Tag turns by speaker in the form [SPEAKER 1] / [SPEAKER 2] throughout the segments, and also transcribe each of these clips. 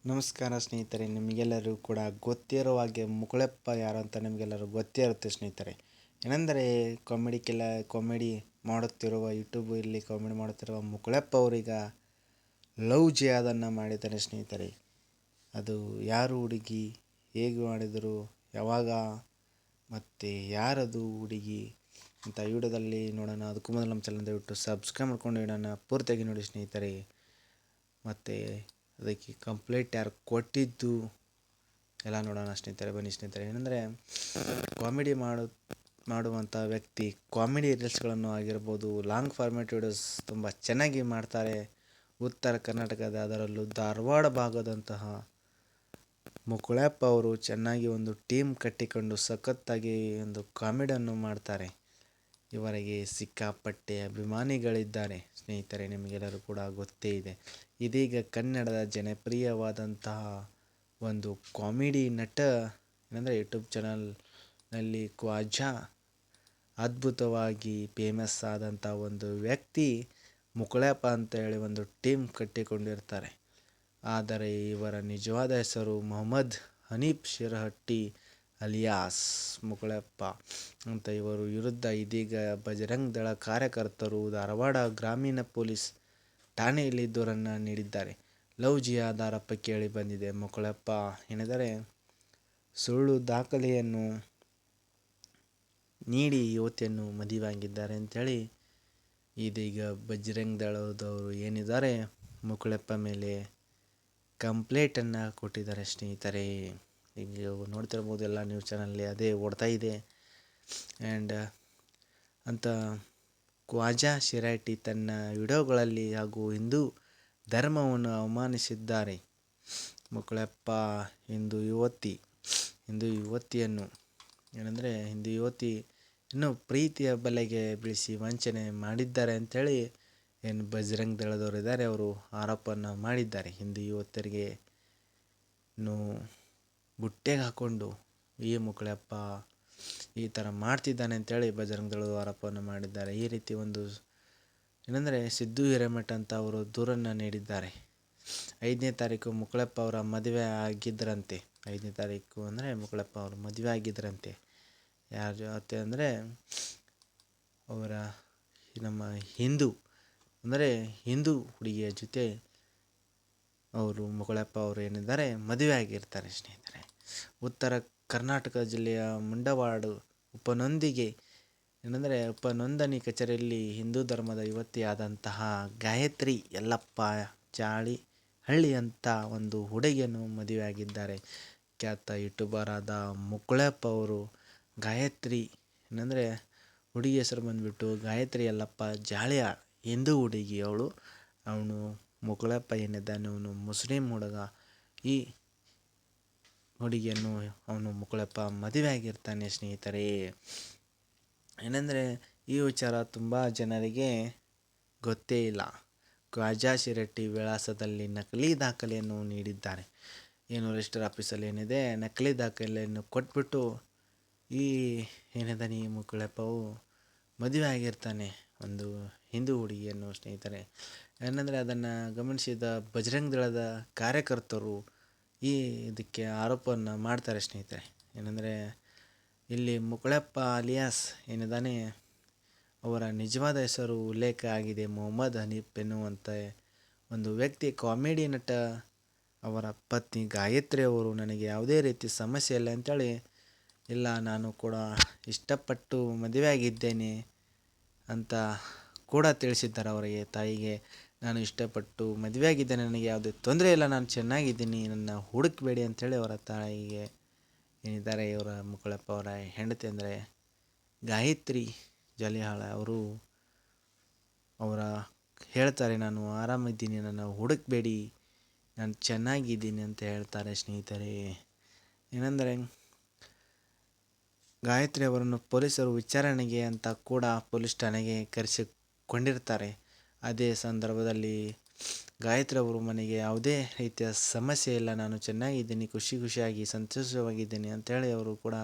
[SPEAKER 1] ನಮಸ್ಕಾರ ಸ್ನೇಹಿತರೆ, ನಿಮಗೆಲ್ಲರೂ ಕೂಡ ಗೊತ್ತಿರೋ ಹಾಗೆ ಮುकुಳೆಪ್ಪ ಯಾರು ಅಂತ ನಿಮಗೆಲ್ಲರೂ ಗೊತ್ತೇ ಇರುತ್ತೆ ಸ್ನೇಹಿತರೆ. ಏನೆಂದರೆ ಕಾಮಿಡಿ ಮಾಡುತ್ತಿರುವ ಯೂಟ್ಯೂಬಲ್ಲಿ ಕಾಮಿಡಿ ಮಾಡುತ್ತಿರುವ ಮುकुಳೆಪ್ಪ ಅವರೀಗ ಲವ್ ಜಿಹಾದನ್ನು ಮಾಡಿದ್ದಾರೆ ಸ್ನೇಹಿತರೆ. ಅದು ಯಾರು ಹುಡುಗಿ, ಹೇಗೆ ಮಾಡಿದರು, ಯಾವಾಗ ಮತ್ತು ಯಾರದು ಹುಡುಗಿ ಅಂತ ವಿಡಿಯೋದಲ್ಲಿ ನೋಡೋಣ. ಅದಕ್ಕೂ ಮೊದಲು ನಮ್ಮ ಚಾನಲ್ ದಯವಿಟ್ಟು ಸಬ್ಸ್ಕ್ರೈಬ್ ಮಾಡ್ಕೊಂಡು ಇಡೋಣ, ಪೂರ್ತಿಯಾಗಿ ನೋಡಿ ಸ್ನೇಹಿತರೆ. ಮತ್ತು ಅದಕ್ಕೆ ಕಂಪ್ಲೇಂಟ್ ಯಾರು ಕೊಟ್ಟಿದ್ದು ಎಲ್ಲ ನೋಡೋಣ ಸ್ನೇಹಿತರೆ. ಬನ್ನಿ ಸ್ನೇಹಿತರೆ. ಏನಂದರೆ ಕಾಮಿಡಿ ಮಾಡುವಂಥ ವ್ಯಕ್ತಿ ಕಾಮಿಡಿ ರೀಲ್ಸ್ಗಳನ್ನು ಆಗಿರ್ಬೋದು, ಲಾಂಗ್ ಫಾರ್ಮ್ಯಾಟ್ ವಿಡಿಯೋಸ್ ತುಂಬ ಚೆನ್ನಾಗಿ ಮಾಡ್ತಾರೆ. ಉತ್ತರ ಕರ್ನಾಟಕದ, ಅದರಲ್ಲೂ ಧಾರವಾಡ ಭಾಗದಂತಹ ಮುकुಳೆಪ್ಪ ಅವರು ಚೆನ್ನಾಗಿ ಒಂದು ಟೀಮ್ ಕಟ್ಟಿಕೊಂಡು ಸಖತ್ತಾಗಿ ಒಂದು ಕಾಮಿಡಿಯನ್ನು ಮಾಡ್ತಾರೆ. ಇವರಿಗೆ ಸಿಕ್ಕಾಪಟ್ಟೆ ಅಭಿಮಾನಿಗಳಿದ್ದಾರೆ ಸ್ನೇಹಿತರೆ, ನಿಮಗೆಲ್ಲರೂ ಕೂಡ ಗೊತ್ತೇ ಇದೆ. ಇದೀಗ ಕನ್ನಡದ ಜನಪ್ರಿಯವಾದಂತಹ ಒಂದು ಕಾಮಿಡಿ ನಟ ಏನಂದರೆ ಯೂಟ್ಯೂಬ್ ಚಾನಲ್ನಲ್ಲಿ ಖ್ವಾಜಾ ಅದ್ಭುತವಾಗಿ ಫೇಮಸ್ ಆದಂಥ ಒಂದು ವ್ಯಕ್ತಿ ಮುकुಳೆಪ್ಪ ಅಂತ ಹೇಳಿ ಒಂದು ಟೀಮ್ ಕಟ್ಟಿಕೊಂಡಿರ್ತಾರೆ. ಆದರೆ ಇವರ ನಿಜವಾದ ಹೆಸರು ಮೊಹಮ್ಮದ್ ಹನೀಫ್ ಶಿರಹಟ್ಟಿ ಅಲಿಯಾಸ್ ಮುकुಳೆಪ್ಪ ಅಂತ. ಇವರ ವಿರುದ್ಧ ಇದೀಗ ಬಜರಂಗ್ ದಳ ಕಾರ್ಯಕರ್ತರು ಧಾರವಾಡ ಗ್ರಾಮೀಣ ಪೊಲೀಸ್ ಠಾಣೆಯಲ್ಲಿ ದೂರನ್ನು ನೀಡಿದ್ದಾರೆ. ಲವ್ ಜಿಹಾದ್ ಆರೋಪ ಕೇಳಿ ಬಂದಿದೆ. ಮುकुಳೆಪ್ಪ ಏನೆಂದರೆ ಸುಳ್ಳು ದಾಖಲೆಯನ್ನು ನೀಡಿ ಯುವತಿಯನ್ನು ಮದುವೆಯಾಗಿದ್ದಾರೆ ಅಂಥೇಳಿ ಇದೀಗ ಬಜರಂಗ್ ದಳದವರು ಏನಿದ್ದಾರೆ ಮುकुಳೆಪ್ಪ ಮೇಲೆ ಕಂಪ್ಲೇಂಟನ್ನು ಕೊಟ್ಟಿದ್ದಾರೆ ಸ್ನೇಹಿತರೆ. ಈಗ ನೋಡ್ತಿರ್ಬೋದು ಎಲ್ಲ ನ್ಯೂಸ್ ಚಾನಲ್ಲಿ ಅದೇ ಓಡ್ತಾ ಇದೆ. ಆ್ಯಂಡ್ ಅಂತ ಖ್ವಾಜಾ ಶಿರಹಟ್ಟಿ ತನ್ನ ವಿಡಿಯೋಗಳಲ್ಲಿ ಹಾಗೂ ಹಿಂದೂ ಧರ್ಮವನ್ನು ಅವಮಾನಿಸಿದ್ದಾರೆ. ಮುकुಳೆಪ್ಪ ಹಿಂದೂ ಯುವತಿಯನ್ನು ಏನಂದರೆ ಹಿಂದೂ ಯುವತಿ ಇನ್ನೂ ಪ್ರೀತಿಯ ಬಲೆಗೆ ಬೀಳಿಸಿ ವಂಚನೆ ಮಾಡಿದ್ದಾರೆ ಅಂಥೇಳಿ ಏನು ಬಜರಂಗ್ ದಳದವರು ಇದ್ದಾರೆ ಅವರು ಆರೋಪವನ್ನು ಮಾಡಿದ್ದಾರೆ. ಹಿಂದೂ ಯುವತಿಯರಿಗೆ ಬುಟ್ಟೆಗೆ ಹಾಕ್ಕೊಂಡು ಈ ಮುकुಳೆಪ್ಪ ಈ ಥರ ಮಾಡ್ತಿದ್ದಾನೆ ಅಂಥೇಳಿ ಬಜರಂಗ್ ದಳದ ಆರೋಪವನ್ನು ಮಾಡಿದ್ದಾರೆ. ಈ ರೀತಿ ಒಂದು ಏನಂದರೆ ಸಿದ್ದು ಹಿರೇಮಠ ಅಂತ ಅವರು ದೂರನ್ನು ನೀಡಿದ್ದಾರೆ. 5ನೇ ತಾರೀಕು ಮುकुಳೆಪ್ಪ ಅವರ ಮದುವೆ ಆಗಿದ್ದರಂತೆ. 5ನೇ ತಾರೀಕು ಅಂದರೆ ಮುकुಳೆಪ್ಪ ಅವರು ಮದುವೆ ಆಗಿದ್ದರಂತೆ. ಯಾರ ಜೊತೆ ಅಂದರೆ ಅವರ ನಮ್ಮ ಹಿಂದೂ ಹುಡುಗಿಯ ಜೊತೆ ಅವರು ಮುकुಳೆಪ್ಪ ಅವರು ಏನಿದ್ದಾರೆ ಮದುವೆ ಆಗಿರ್ತಾರೆ ಸ್ನೇಹಿತರೆ. ಉತ್ತರ ಕರ್ನಾಟಕ ಜಿಲ್ಲೆಯ ಮುಂಡವಾಡ ಉಪನೋಂದಣಿ ಕಚೇರಿಯಲ್ಲಿ ಹಿಂದೂ ಧರ್ಮದ ಯುವತಿಯಾದಂತಹ ಗಾಯತ್ರಿ ಯಲ್ಲಪ್ಪ ಜಾಳಿಹಳ್ಳಿ ಅಂತ ಒಂದು ಹುಡುಗಿಯನ್ನು ಮದುವೆಯಾಗಿದ್ದಾರೆ. ಖ್ಯಾತ ಯೂಟ್ಯೂಬರ್ ಆದ ಮುकुಳೆಪ್ಪ ಅವರು ಗಾಯತ್ರಿ ಏನಂದರೆ ಹುಡುಗಿ ಹೆಸರು ಬಂದುಬಿಟ್ಟು ಗಾಯತ್ರಿ ಯಲ್ಲಪ್ಪ ಜಾಳಿಯಾಳ್, ಹಿಂದೂ ಹುಡುಗಿ ಅವನು ಮುकुಳೆಪ್ಪ ಏನಿದ್ದಾನೆ ಅವನು ಮುಸ್ಲಿಂ ಹುಡುಗ. ಈ ಹುಡುಗಿಯನ್ನು ಅವನು ಮುकुಳೆಪ್ಪ ಮದುವೆ ಆಗಿರ್ತಾನೆ ಸ್ನೇಹಿತರೆ. ಏನೆಂದರೆ ಈ ವಿಚಾರ ತುಂಬ ಜನರಿಗೆ ಗೊತ್ತೇ ಇಲ್ಲ. ಖ್ವಾಜಾ ಶಿರಹಟ್ಟಿ ವಿಳಾಸದಲ್ಲಿ ನಕಲಿ ದಾಖಲೆಯನ್ನು ನೀಡಿದ್ದಾರೆ. ಏನು ರಿಜಿಸ್ಟರ್ ಆಫೀಸಲ್ಲಿ ಏನಿದೆ ನಕಲಿ ದಾಖಲೆಯನ್ನು ಕೊಟ್ಬಿಟ್ಟು ಈ ಏನಿದ್ದಾನೆ ಈ ಮುकुಳೆಪ್ಪವು ಮದುವೆ ಆಗಿರ್ತಾನೆ ಒಂದು ಹಿಂದೂ ಹುಡುಗಿಯನ್ನು ಸ್ನೇಹಿತರೆ. ಏನಂದರೆ ಅದನ್ನು ಗಮನಿಸಿದ ಬಜರಂಗ್ ದಳದ ಕಾರ್ಯಕರ್ತರು ಇದಕ್ಕೆ ಆರೋಪವನ್ನು ಮಾಡ್ತಾರೆ ಸ್ನೇಹಿತರೆ. ಏನಂದರೆ ಇಲ್ಲಿ ಮುकुಳೆಪ್ಪ ಅಲಿಯಾಸ್ ಏನಿದ್ದಾನೆ ಅವರ ನಿಜವಾದ ಹೆಸರು ಉಲ್ಲೇಖ ಆಗಿದೆ. ಮೊಹಮ್ಮದ್ ಹನೀಫ್ ಎನ್ನುವಂಥ ಒಂದು ವ್ಯಕ್ತಿ ಕಾಮಿಡಿ ನಟ. ಅವರ ಪತ್ನಿ ಗಾಯತ್ರಿ ಅವರು ನನಗೆ ಯಾವುದೇ ರೀತಿ ಸಮಸ್ಯೆ ಇಲ್ಲ ಅಂಥೇಳಿ, ಇಲ್ಲ ನಾನು ಕೂಡ ಇಷ್ಟಪಟ್ಟು ಮದುವೆ ಆಗಿದ್ದೇನೆ ಅಂತ ಕೂಡ ತಿಳಿಸಿದ್ದಾರೆ. ಅವರಿಗೆ ತಾಯಿಗೆ ನಾನು ಇಷ್ಟಪಟ್ಟು ಮದುವೆ ಆಗಿದ್ದೇನೆ, ನನಗೆ ಯಾವುದೇ ತೊಂದರೆ ಇಲ್ಲ, ನಾನು ಚೆನ್ನಾಗಿದ್ದೀನಿ, ನನ್ನ ಹುಡುಕಬೇಡಿ ಅಂಥೇಳಿ ಅವರ ತಾಯಿಗೆ ಏನಿದ್ದಾರೆ ಇವರ ಮುकुಳೆಪ್ಪ ಅವರ ಹೆಂಡತಿ ಅಂದರೆ ಗಾಯತ್ರಿ ಜಾಳಿಹಾಳ್ ಅವರ ಹೇಳ್ತಾರೆ, ನಾನು ಆರಾಮಿದ್ದೀನಿ, ನನ್ನ ಹುಡುಕಬೇಡಿ, ನಾನು ಚೆನ್ನಾಗಿದ್ದೀನಿ ಅಂತ ಹೇಳ್ತಾರೆ ಸ್ನೇಹಿತರೆ. ಏನೆಂದರೆ ಗಾಯತ್ರಿ ಅವರನ್ನು ಪೊಲೀಸರು ವಿಚಾರಣೆಗೆ ಅಂತ ಕೂಡ ಪೊಲೀಸ್ ಠಾಣೆಗೆ ಕರೆಸಿಕೊಂಡಿರ್ತಾರೆ. ಅದೇ ಸಂದರ್ಭದಲ್ಲಿ ಗಾಯತ್ರಿ ಅವರು ಮನೆಗೆ ಯಾವುದೇ ರೀತಿಯ ಸಮಸ್ಯೆ ಇಲ್ಲ, ನಾನು ಚೆನ್ನಾಗಿದ್ದೀನಿ, ಖುಷಿಯಾಗಿ ಸಂತೋಷವಾಗಿದ್ದೀನಿ ಅಂಥೇಳಿ ಅವರು ಕೂಡ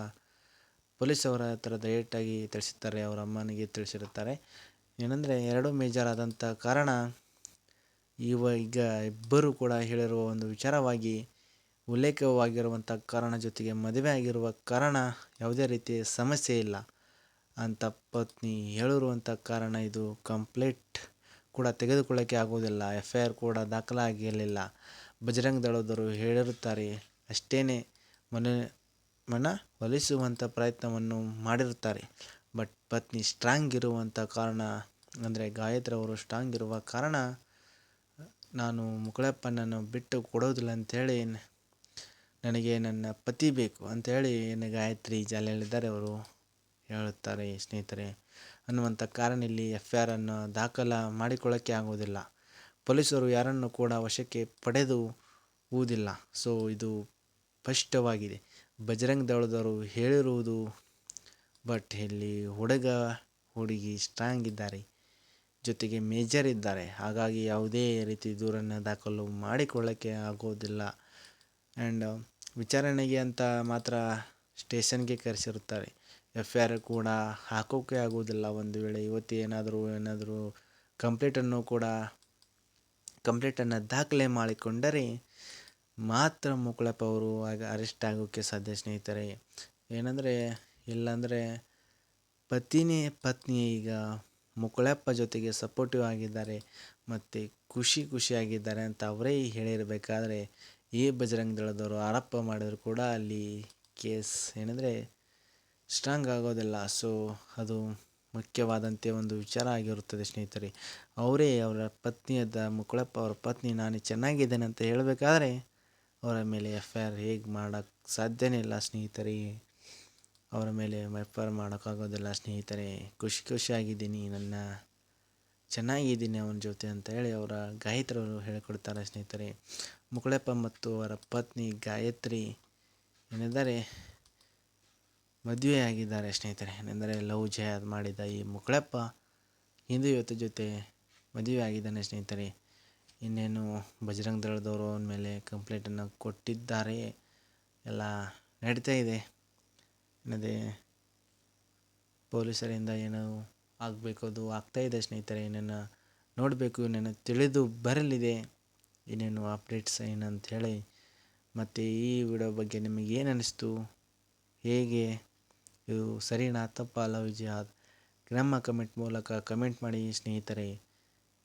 [SPEAKER 1] ಪೊಲೀಸವರ ಹತ್ರ ಡೈರೆಕ್ಟಾಗಿ ತಿಳಿಸಿರ್ತಾರೆ. ಅವರ ಅಮ್ಮನಿಗೆ ತಿಳಿಸಿರುತ್ತಾರೆ. ಏನಂದರೆ 2 ಮೇಜರ್ ಆದಂಥ ಕಾರಣ ಈಗ ಇಬ್ಬರು ಕೂಡ ಹೇಳಿರುವ ಒಂದು ವಿಚಾರವಾಗಿ ಉಲ್ಲೇಖವಾಗಿರುವಂಥ ಕಾರಣ ಜೊತೆಗೆ ಮದುವೆ ಆಗಿರುವ ಕಾರಣ ಯಾವುದೇ ರೀತಿಯ ಸಮಸ್ಯೆ ಇಲ್ಲ ಅಂತ ಪತ್ನಿ ಹೇಳಿರುವಂಥ ಕಾರಣ ಇದು ಕಂಪ್ಲೇಂಟ್ ಕೂಡ ತೆಗೆದುಕೊಳ್ಳೋಕ್ಕೆ ಆಗುವುದಿಲ್ಲ. FIR ಕೂಡ ದಾಖಲಾಗಿರಲಿಲ್ಲ. ಬಜರಂಗ ದಳದವರು ಹೇಳಿರುತ್ತಾರೆ ಅಷ್ಟೇ, ಮನವೊಲಿಸುವಂಥ ಪ್ರಯತ್ನವನ್ನು ಮಾಡಿರುತ್ತಾರೆ. ಬಟ್ ಪತ್ನಿ ಸ್ಟ್ರಾಂಗ್ ಇರುವಂಥ ಕಾರಣ, ಅಂದರೆ ಗಾಯತ್ರಿ ಅವರು ಸ್ಟ್ರಾಂಗ್ ಇರುವ ಕಾರಣ ನಾನು ಮುಕುಳೆಪ್ಪನನ್ನು ಬಿಟ್ಟು ಕೊಡೋದಿಲ್ಲ ಅಂಥೇಳಿ, ನನಗೆ ನನ್ನ ಪತಿ ಬೇಕು ಅಂಥೇಳಿ ಗಾಯತ್ರಿ ಜಾಲಿಯಲ್ಲಿದ್ದಾರೆ ಅವರು ಹೇಳುತ್ತಾರೆ ಸ್ನೇಹಿತರೆ. ಅನ್ನುವಂಥ ಕಾರಣ ಇಲ್ಲಿ FIR ಅನ್ನು ದಾಖಲು ಮಾಡಿಕೊಳ್ಳೋಕ್ಕೆ ಆಗುವುದಿಲ್ಲ. ಪೊಲೀಸರು ಯಾರನ್ನು ಕೂಡ ವಶಕ್ಕೆ ಪಡೆದುವುದಿಲ್ಲ. ಸೊ ಇದು ಸ್ಪಷ್ಟವಾಗಿದೆ. ಬಜರಂಗ ದಳದವರು ಹೇಳಿರುವುದು, ಬಟ್ ಇಲ್ಲಿ ಹುಡುಗ ಹುಡುಗಿ ಸ್ಟ್ರಾಂಗ್ ಇದ್ದಾರೆ, ಜೊತೆಗೆ ಮೇಜರ್ ಇದ್ದಾರೆ. ಹಾಗಾಗಿ ಯಾವುದೇ ರೀತಿ ದೂರನ್ನು ದಾಖಲು ಮಾಡಿಕೊಳ್ಳೋಕ್ಕೆ ಆಗೋದಿಲ್ಲ. ಆ್ಯಂಡ್ ವಿಚಾರಣೆಗೆ ಅಂತ ಮಾತ್ರ ಸ್ಟೇಷನ್ಗೆ ಕರೆಸಿರುತ್ತಾರೆ. FIR ಕೂಡ ಹಾಕೋಕ್ಕೆ ಆಗೋದಿಲ್ಲ. ಒಂದು ವೇಳೆ ಇವತ್ತು ಏನಾದರೂ ಕಂಪ್ಲೇಂಟನ್ನು ದಾಖಲೆ ಮಾಡಿಕೊಂಡರೆ ಮಾತ್ರ ಮುಕುಳಪ್ಪ ಅವರು ಅರೆಸ್ಟ್ ಆಗೋಕ್ಕೆ ಸಾಧ್ಯ ಸ್ನೇಹಿತರೆ. ಏನಂದರೆ ಇಲ್ಲಾಂದರೆ ಪತ್ನಿ ಈಗ ಮುಕುಳಪ್ಪ ಜೊತೆಗೆ ಸಪೋರ್ಟಿವ್ ಆಗಿದ್ದಾರೆ ಮತ್ತು ಖುಷಿಯಾಗಿದ್ದಾರೆ ಅಂತ ಅವರೇ ಹೇಳಿರಬೇಕಾದ್ರೆ ಈ ಬಜರಂಗ ದಳದವರು ಆರೋಪ ಮಾಡಿದ್ರು ಕೂಡ ಅಲ್ಲಿ ಕೇಸ್ ಸ್ಟ್ರಾಂಗ್ ಆಗೋದಿಲ್ಲ. ಸೊ ಅದು ಮುಖ್ಯವಾದಂತೆ ಒಂದು ವಿಚಾರ ಆಗಿರುತ್ತದೆ ಸ್ನೇಹಿತರೆ. ಅವರ ಪತ್ನಿಯಾದ ಮುಕುಳಪ್ಪ ಅವರ ಪತ್ನಿ ನಾನು ಚೆನ್ನಾಗಿದ್ದೇನೆ ಅಂತ ಹೇಳಬೇಕಾದ್ರೆ ಅವರ ಮೇಲೆ FIR ಹೇಗೆ ಮಾಡೋಕ್ಕೆ ಸಾಧ್ಯನೇ ಇಲ್ಲ ಸ್ನೇಹಿತರೆ. ಅವರ ಮೇಲೆ FIR ಮಾಡೋಕ್ಕಾಗೋದಿಲ್ಲ ಸ್ನೇಹಿತರೆ. ಖುಷಿಯಾಗಿದ್ದೀನಿ, ಚೆನ್ನಾಗಿದ್ದೀನಿ ಅವನ ಜೊತೆ ಅಂತ ಹೇಳಿ ಅವರ ಗಾಯತ್ರಿಯವರು ಹೇಳಿಕೊಡ್ತಾರೆ ಸ್ನೇಹಿತರೆ. ಮುಕುಳಪ್ಪ ಮತ್ತು ಅವರ ಪತ್ನಿ ಗಾಯತ್ರಿ ಮದುವೆ ಆಗಿದ್ದಾರೆ ಸ್ನೇಹಿತರೆ. ಲವ್ ಜಿಹಾದ್ ಮಾಡಿದ ಈ ಮುಕುಳಪ್ಪ ಹಿಂದೂ ಯುವತಿ ಜೊತೆ ಮದುವೆ ಆಗಿದ್ದಾನೆ ಸ್ನೇಹಿತರೆ. ಇನ್ನೇನು ಬಜರಂಗ ದಳದವರು ಅವನ ಮೇಲೆ ಕಂಪ್ಲೇಂಟನ್ನು ಕೊಟ್ಟಿದ್ದಾರೆ, ಎಲ್ಲ ನಡೀತಾ ಇದೆ. ಪೊಲೀಸರಿಂದ ಏನೋ ಆಗಬೇಕು ಅದು ಆಗ್ತಾಯಿದೆ ಸ್ನೇಹಿತರೆ. ಇನ್ನೇನು ನೋಡಬೇಕು, ಇನ್ನೇನು ತಿಳಿದು ಬರಲಿದೆ ಇನ್ನೇನು ಅಪ್ಡೇಟ್ಸ್ ಏನಂತ ಹೇಳಿ. ಮತ್ತು ಈ ವಿಡಿಯೋ ಬಗ್ಗೆ ನಿಮಗೆ ಏನು ಅನ್ನಿಸ್ತು, ಹೇಗೆ ಇದು ಸರಿನಾ ತಪ್ಪಾ ಲವ್ ಜಿಹಾದ್, ನಮ್ಮ ಕಮೆಂಟ್ ಮೂಲಕ ಕಮೆಂಟ್ ಮಾಡಿ ಸ್ನೇಹಿತರೆ.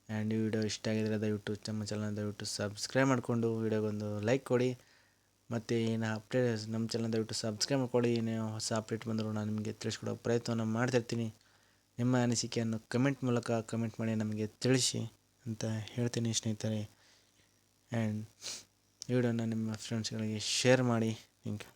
[SPEAKER 1] ಆ್ಯಂಡ್ ಈ ವಿಡಿಯೋ ಇಷ್ಟ ಆಗಿದರೆ ದಯವಿಟ್ಟು ನಮ್ಮ ಚಾನಲ್ ದಯವಿಟ್ಟು ಸಬ್ಸ್ಕ್ರೈಬ್ ಮಾಡಿಕೊಂಡು ವಿಡಿಯೋಗೊಂದು ಲೈಕ್ ಕೊಡಿ. ಮತ್ತು ಏನು ಅಪ್ಡೇಟ್ ನಮ್ಮ ಚಾನಲ್ ದಯವಿಟ್ಟು ಸಬ್ಸ್ಕ್ರೈಬ್ ಮಾಡ್ಕೊಳ್ಳಿ. ಏನೇ ಹೊಸ ಅಪ್ಡೇಟ್ ಬಂದರೂ ನಾನು ನಿಮಗೆ ತಿಳಿಸ್ಕೊಡೋ ಪ್ರಯತ್ನವನ್ನು ಮಾಡ್ತಿರ್ತೀನಿ. ನಿಮ್ಮ ಅನಿಸಿಕೆಯನ್ನು ಕಮೆಂಟ್ ಮೂಲಕ ಕಮೆಂಟ್ ಮಾಡಿ ನಮಗೆ ತಿಳಿಸಿ ಅಂತ ಹೇಳ್ತೀನಿ ಸ್ನೇಹಿತರೆ. ಆ್ಯಂಡ್ ಈ ವಿಡಿಯೋನ ನಿಮ್ಮ ಫ್ರೆಂಡ್ಸ್ಗಳಿಗೆ ಶೇರ್ ಮಾಡಿ. Thank you.